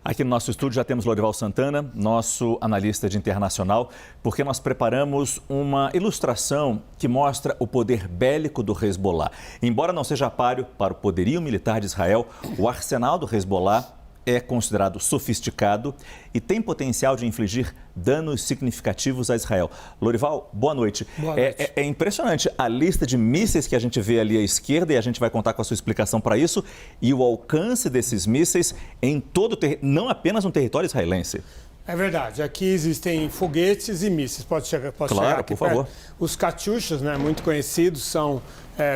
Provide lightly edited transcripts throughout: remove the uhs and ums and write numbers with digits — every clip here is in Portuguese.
Aqui no nosso estúdio já temos Lorival Santana, nosso analista de internacional, porque nós preparamos uma ilustração que mostra o poder bélico do Hezbollah. Embora não seja páreo para o poderio militar de Israel, o arsenal do Hezbollah é considerado sofisticado e tem potencial de infligir danos significativos a Israel. Lorival, boa noite. Boa noite. É impressionante a lista de mísseis que a gente vê ali à esquerda, e a gente vai contar com a sua explicação para isso, e o alcance desses mísseis em todo o não apenas no território israelense. É verdade. Aqui existem foguetes e mísseis. Pode chegar aqui, por favor. Os Katyushas, né, muito conhecidos, são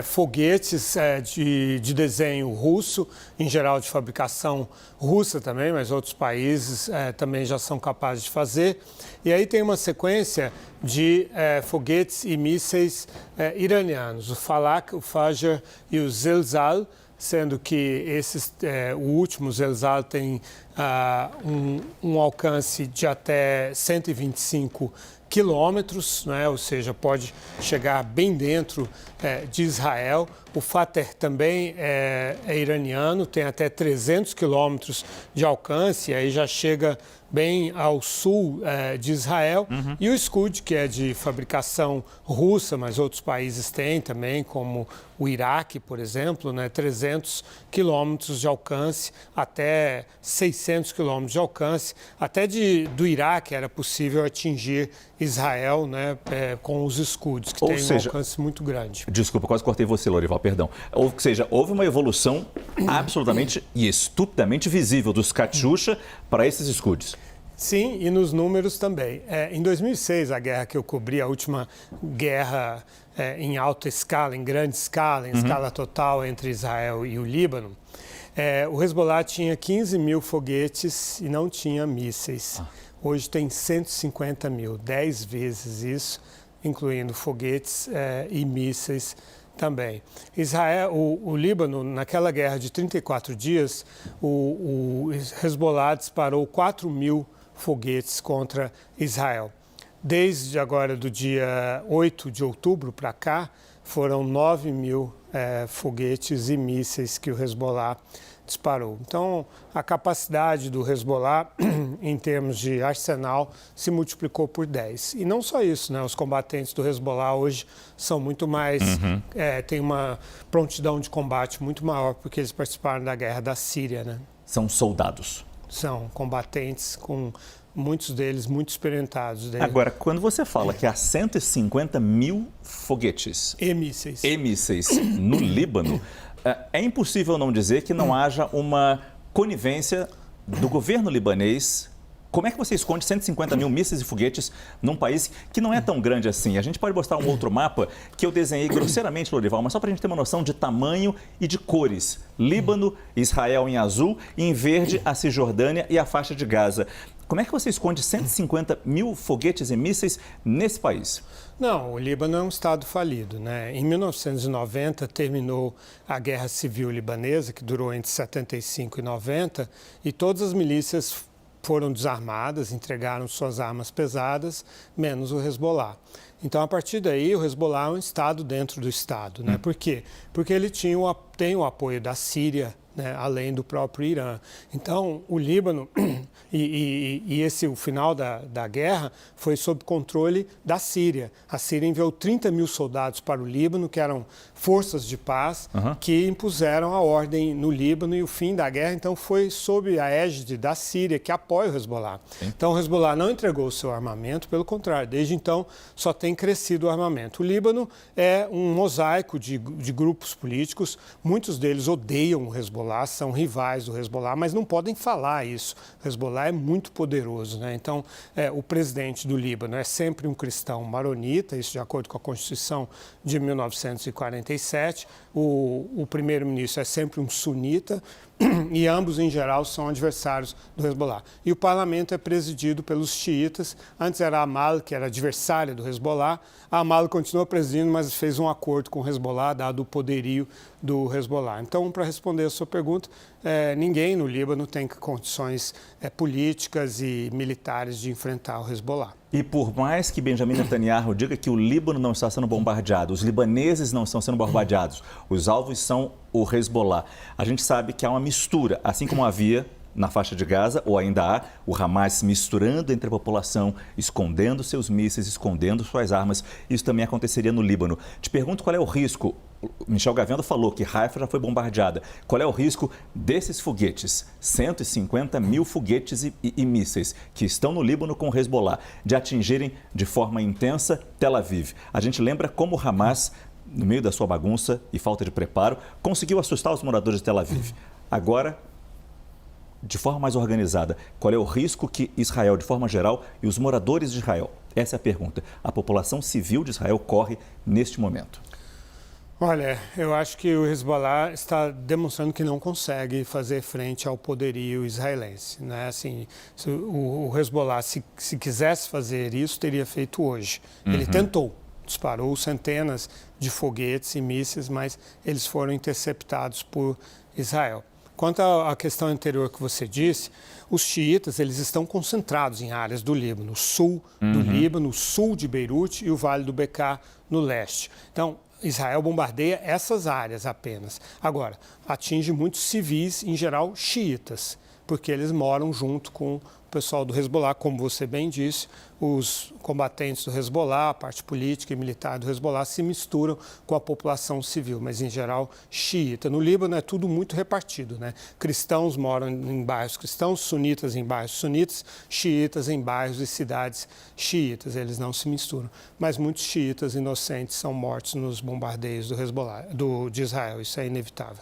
foguetes de desenho russo, em geral de fabricação russa também, mas outros países também já são capazes de fazer. E aí tem uma sequência de foguetes e mísseis iranianos, o Falak, o Fajr e o Zelzal, sendo que o último, o Zelzal, tem um alcance de até 125 quilômetros, né? Ou seja, pode chegar bem dentro de Israel. O Fateh também é iraniano, tem até 300 quilômetros de alcance, e aí já chega bem ao sul de Israel. E o Scud, que é de fabricação russa, mas outros países têm também, como o Iraque, por exemplo, né? 300 quilômetros de alcance, até 600 quilômetros de alcance. Até do Iraque era possível atingir Israel, né? Com os Scuds, que tem um alcance muito grande. Desculpa, quase cortei você, Lorival, perdão. Ou seja, houve uma evolução absolutamente e estupidamente visível dos Katyusha para esses Scuds. Sim, e nos números também. Em 2006, a guerra que eu cobri, a última guerra em alta escala, em grande escala, em escala total entre Israel e o Líbano, o Hezbollah tinha 15 mil foguetes e não tinha mísseis. Hoje tem 150 mil, 10 vezes isso, incluindo foguetes e mísseis também. O Líbano, naquela guerra de 34 dias, o Hezbollah disparou 4 mil foguetes contra Israel. Desde agora, do dia 8 de outubro para cá, foram 9 mil foguetes e mísseis que o Hezbollah disparou. Então, a capacidade do Hezbollah, em termos de arsenal, se multiplicou por 10. E não só isso, né? Os combatentes do Hezbollah hoje são muito mais... têm uma prontidão de combate muito maior, porque eles participaram da guerra da Síria, né? São soldados. São combatentes com muitos deles muito experimentados. Agora, quando você fala que há 150 mil foguetes e mísseis no Líbano, é impossível não dizer que não haja uma conivência do governo libanês. Como é que você esconde 150 mil mísseis e foguetes num país que não é tão grande assim? A gente pode mostrar um outro mapa que eu desenhei grosseiramente, Lorival, mas só para a gente ter uma noção de tamanho e de cores. Líbano, Israel em azul, e em verde a Cisjordânia e a faixa de Gaza. Como é que você esconde 150 mil foguetes e mísseis nesse país? Não, o Líbano é um estado falido, né? Em 1990 terminou a Guerra Civil Libanesa, que durou entre 75 e 90, e todas as milícias foram desarmadas, entregaram suas armas pesadas, menos o Hezbollah. Então, a partir daí, o Hezbollah é um estado dentro do estado, né? Por quê? Porque ele tem o apoio da Síria, né, além do próprio Irã. Então, o Líbano o final da guerra foi sob controle da Síria. A Síria enviou 30 mil soldados para o Líbano, que eram forças de paz, que impuseram a ordem no Líbano, e o fim da guerra, então, foi sob a égide da Síria, que apoia o Hezbollah. Então, o Hezbollah não entregou o seu armamento, pelo contrário, desde então só tem crescido o armamento. O Líbano é um mosaico de grupos políticos, muitos deles odeiam o Hezbollah, são rivais do Hezbollah, mas não podem falar isso. O Hezbollah é muito poderoso, né? Então, o presidente do Líbano é sempre um cristão maronita, isso de acordo com a Constituição de 1947. O primeiro-ministro é sempre um sunita, e ambos, em geral, são adversários do Hezbollah. E o parlamento é presidido pelos xiitas. Antes era a Amal, que era adversária do Hezbollah. A Amal continua presidindo, mas fez um acordo com o Hezbollah, dado o poderio do Hezbollah. Então, para responder a sua pergunta, ninguém no Líbano tem condições políticas e militares de enfrentar o Hezbollah. E por mais que Benjamin Netanyahu diga que o Líbano não está sendo bombardeado, os libaneses não estão sendo bombardeados, os alvos são o Hezbollah, a gente sabe que há uma mistura, assim como havia na faixa de Gaza, ou ainda há o Hamas se misturando entre a população, escondendo seus mísseis, escondendo suas armas. Isso também aconteceria no Líbano. Te pergunto qual é o risco. Michel Gavendo falou que Haifa já foi bombardeada. Qual é o risco desses foguetes, 150 mil foguetes e mísseis que estão no Líbano com o Hezbollah, de atingirem de forma intensa Tel Aviv? A gente lembra como o Hamas, no meio da sua bagunça e falta de preparo, conseguiu assustar os moradores de Tel Aviv. Agora, de forma mais organizada, qual é o risco que Israel, de forma geral, e os moradores de Israel, essa é a pergunta, a população civil de Israel corre neste momento? Olha, eu acho que o Hezbollah está demonstrando que não consegue fazer frente ao poderio israelense, né? Assim, se o Hezbollah, se quisesse fazer isso, teria feito hoje. Ele tentou, disparou centenas de foguetes e mísseis, mas eles foram interceptados por Israel. Quanto à questão anterior que você disse, os xiitas eles estão concentrados em áreas do Líbano, o sul do Líbano, o sul de Beirute e o Vale do Bekaa no leste. Então, Israel bombardeia essas áreas apenas. Agora, atinge muitos civis, em geral xiitas, porque eles moram junto com o pessoal do Hezbollah, como você bem disse, os combatentes do Hezbollah, a parte política e militar do Hezbollah se misturam com a população civil, mas em geral xiita. No Líbano é tudo muito repartido, né? Cristãos moram em bairros cristãos, sunitas em bairros sunitas, xiitas em bairros e cidades xiitas, eles não se misturam. Mas muitos xiitas inocentes são mortos nos bombardeios do Hezbollah, de Israel, isso é inevitável.